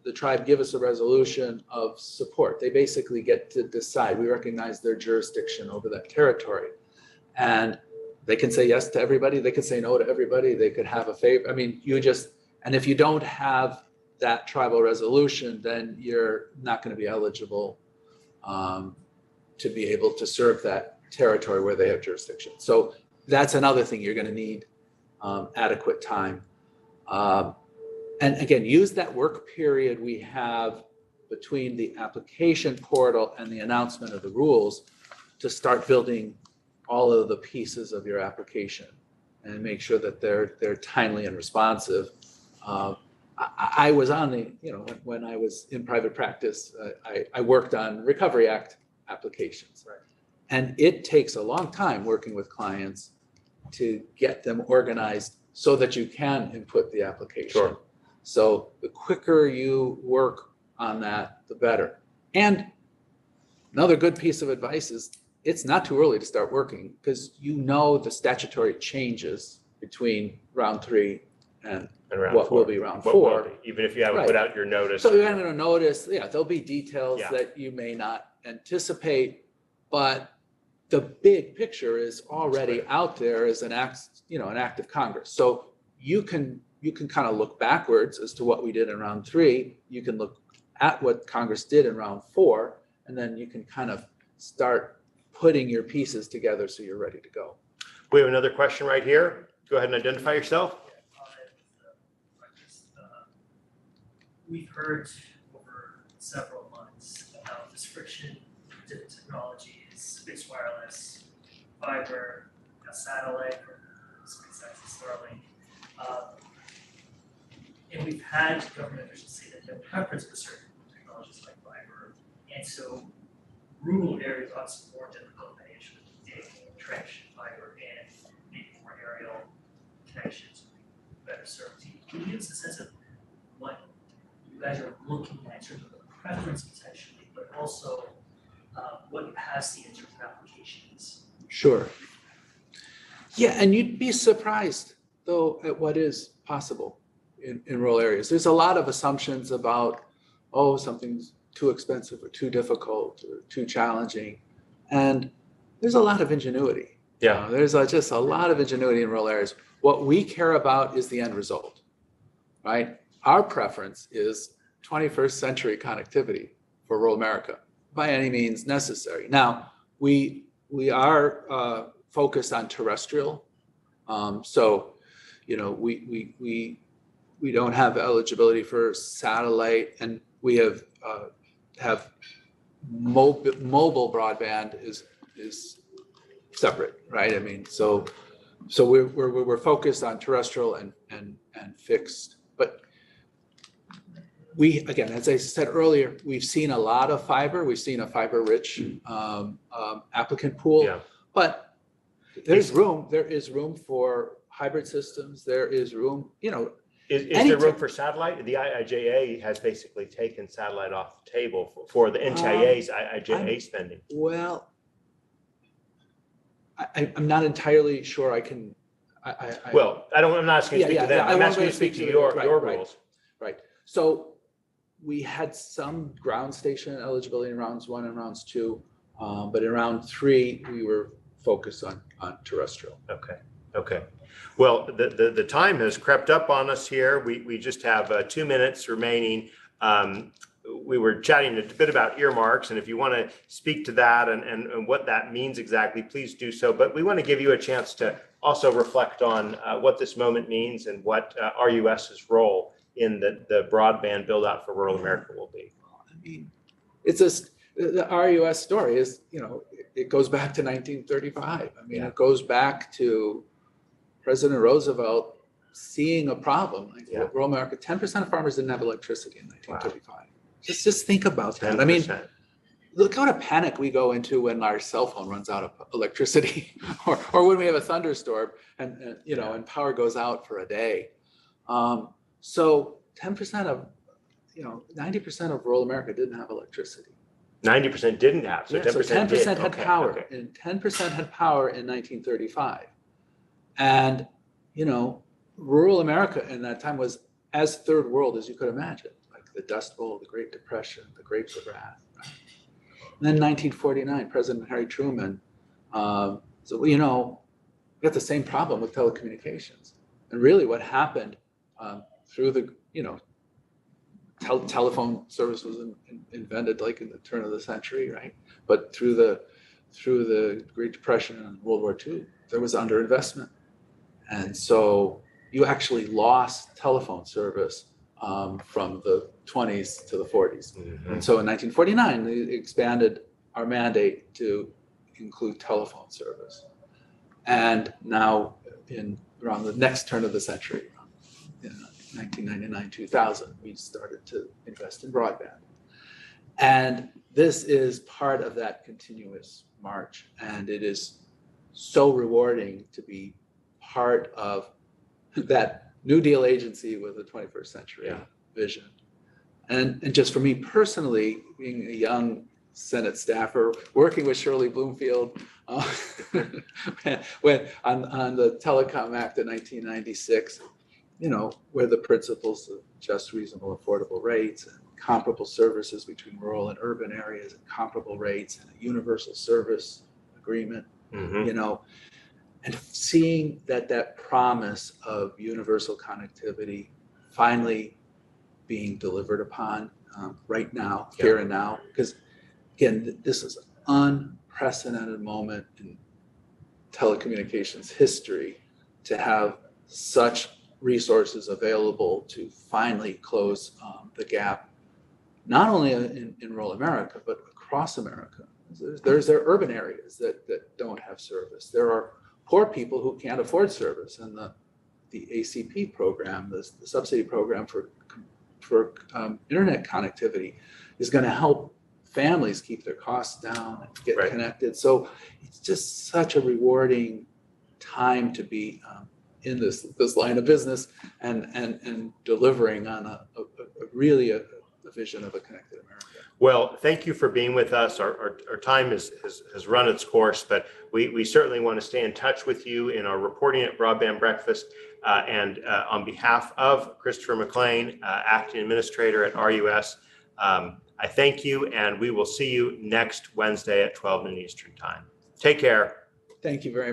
the tribe give us a resolution of support. They basically get to decide. We recognize their jurisdiction over that territory. And they can say yes to everybody. They could say no to everybody. They could have a favor. I mean, and if you don't have that tribal resolution, then you're not going to be eligible to be able to serve that territory where they have jurisdiction. So that's another thing. You're going to need adequate time. And again, use that work period we have between the application portal and the announcement of the rules to start building all of the pieces of your application and make sure that they're timely and responsive. I was on when I was in private practice, I worked on Recovery Act applications. Right. And it takes a long time working with clients to get them organized so that you can input the application. Sure. So the quicker you work on that, the better. And another good piece of advice is it's not too early to start working because you know the statutory changes between round 3 and round what 4. will be round What will 4. be, even if you haven't Right. put out your notice. So you're going to notice, there'll be details Yeah. that you may not anticipate, but the big picture is already out there as an act, an act of Congress. So you can kind of look backwards as to what we did in round 3. You can look at what Congress did in round 4, and then you can kind of start putting your pieces together so you're ready to go. We have another question right here. Go ahead and identify yourself. We've heard over several months about this friction to the technologies, fixed wireless, fiber, satellite, SpaceX and Starlink. And we've had government officials say that they have preference for certain technologies like fiber. And so rural areas are more difficult to actually dig, trench fiber, and maybe more aerial connections with better certainty. Can you give us a sense of what you guys are looking at in terms of the preference potentially, but also what capacity in terms of applications? Sure. Yeah, and you'd be surprised though at what is possible in rural areas. There's a lot of assumptions about, something's too expensive or too difficult or too challenging. And there's a lot of ingenuity. Yeah. There's just a lot of ingenuity in rural areas. What we care about is the end result, right? Our preference is 21st century connectivity for rural America by any means necessary. Now, we are focused on terrestrial. So, we don't have eligibility for satellite, and we have mobile broadband is separate, right? I mean, so we're focused on terrestrial and fixed, but we, again, as I said earlier, we've seen a lot of fiber. We've seen a fiber-rich applicant pool, Yeah. but there is room for hybrid systems. There is room, Is there room for satellite? The IIJA has basically taken satellite off the table for the NTIA's IIJA spending. Well, I'm not entirely sure I can. Well, I'm not asking you to speak to them. I'm asking you to speak to your rules. Right. So we had some ground station eligibility in rounds 1 and rounds 2, but in round 3 we were focused on terrestrial. Okay. Well, the time has crept up on us here. We just have 2 minutes remaining. We were chatting a bit about earmarks, and if you want to speak to that and what that means exactly, please do so. But we want to give you a chance to also reflect on what this moment means and what RUS's role in the broadband build out for rural America will be. I mean, the RUS story is, it goes back to 1935. I mean, It goes back to President Roosevelt seeing a problem. Like rural America, 10% of farmers didn't have electricity in 1935. Wow. Just think about that. 10%. I mean, look what a panic we go into when our cell phone runs out of electricity, or when we have a thunderstorm and power goes out for a day. So 10% of, 90% of rural America didn't have electricity. 90% didn't have, so 10%, so 10% had Okay, power, okay. and 10% had power in 1935. And, rural America in that time was as third world as you could imagine, like the Dust Bowl, the Great Depression, the Grapes of Wrath. Right? And then 1949, President Harry Truman. We got the same problem with telecommunications. And really what happened through the, telephone service was invented like in the turn of the century, right? But through the Great Depression and World War II, there was underinvestment. And so you actually lost telephone service from the 20s to the 40s. Mm-hmm. And so in 1949, they expanded our mandate to include telephone service. And now around the next turn of the century, 1999, 2000, we started to invest in broadband. And this is part of that continuous march. And it is so rewarding to be part of that New Deal agency with a 21st century vision. And just for me personally, being a young Senate staffer, working with Shirley Bloomfield when on the Telecom Act of 1996, where the principles of just, reasonable, affordable rates and comparable services between rural and urban areas and comparable rates and a universal service agreement, and seeing that promise of universal connectivity finally being delivered upon right now, here and now, because again, this is an unprecedented moment in telecommunications history to have such resources available to finally close the gap, not only in rural America, but across America. There are urban areas that don't have service. There are poor people who can't afford service, and the ACP program, the subsidy program for internet connectivity, is going to help families keep their costs down and get connected. So it's just such a rewarding time to be in this line of business and delivering on a really a vision of a connected America. Well, thank you for being with us. Our time has run its course, but we certainly want to stay in touch with you in our reporting at Broadband Breakfast. And on behalf of Christopher McLean, Acting Administrator at RUS, I thank you, and we will see you next Wednesday at 12 noon Eastern Time. Take care. Thank you very much.